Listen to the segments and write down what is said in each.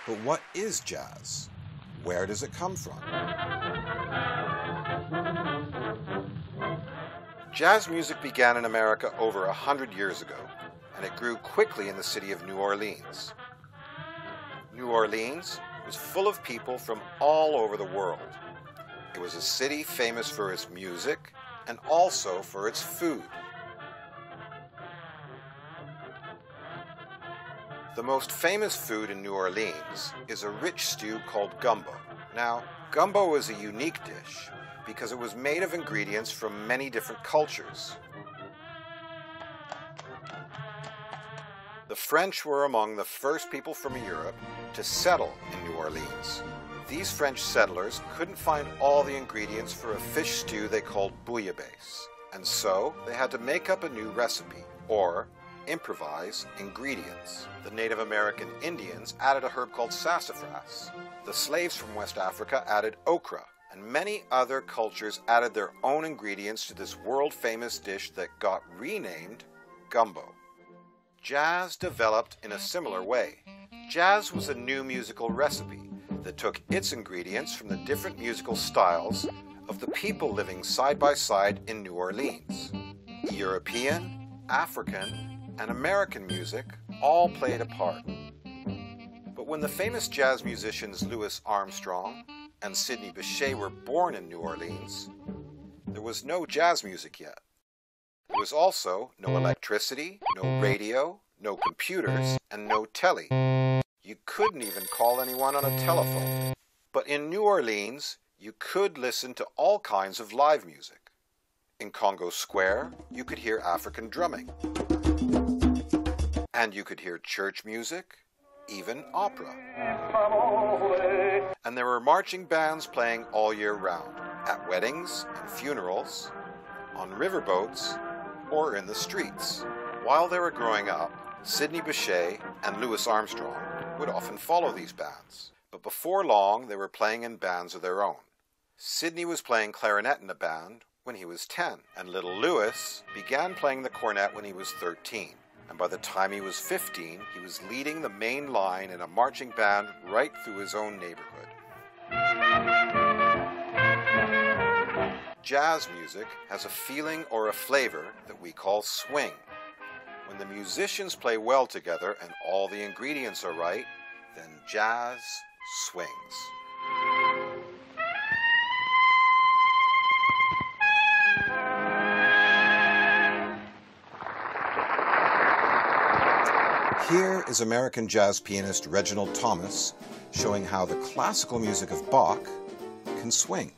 But what is jazz? Where does it come from? Jazz music began in America over 100 years ago, and it grew quickly in the city of New Orleans. New Orleans was full of people from all over the world. It was a city famous for its music and also for its food. The most famous food in New Orleans is a rich stew called gumbo. Now, gumbo is a unique dish because it was made of ingredients from many different cultures. The French were among the first people from Europe to settle in New Orleans. These French settlers couldn't find all the ingredients for a fish stew they called bouillabaisse, and so they had to make up a new recipe, or improvise ingredients. The Native American Indians added a herb called sassafras. The slaves from West Africa added okra, and many other cultures added their own ingredients to this world-famous dish that got renamed gumbo. Jazz developed in a similar way. Jazz was a new musical recipe that took its ingredients from the different musical styles of the people living side by side in New Orleans. European, African, and American music all played a part. But when the famous jazz musicians Louis Armstrong and Sidney Bechet were born in New Orleans, there was no jazz music yet. There was also no electricity, no radio, no computers, and no telly. You couldn't even call anyone on a telephone. But in New Orleans, you could listen to all kinds of live music. In Congo Square, you could hear African drumming. And you could hear church music, even opera. And there were marching bands playing all year round, at weddings and funerals, on riverboats, or in the streets. While they were growing up, Sidney Bechet and Louis Armstrong would often follow these bands. But before long, they were playing in bands of their own. Sidney was playing clarinet in a band when he was 10, and little Louis began playing the cornet when he was 13. And by the time he was 15, he was leading the main line in a marching band right through his own neighborhood. Jazz music has a feeling or a flavor that we call swing. When the musicians play well together and all the ingredients are right, then jazz swings. Here is American jazz pianist Reginald Thomas showing how the classical music of Bach can swing.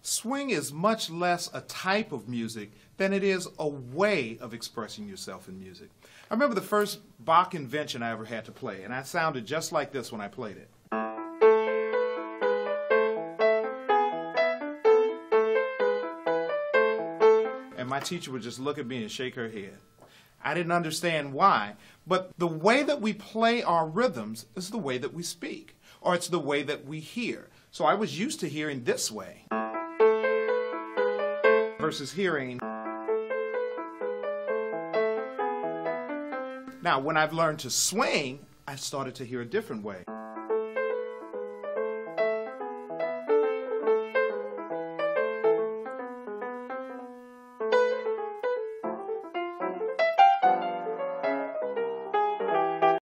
Swing is much less a type of music than it is a way of expressing yourself in music. I remember the first Bach invention I ever had to play, and I sounded just like this when I played it. And my teacher would just look at me and shake her head. I didn't understand why, but the way that we play our rhythms is the way that we speak, or it's the way that we hear. So I was used to hearing this way versus hearing. Now, when I've learned to swing, I started to hear a different way.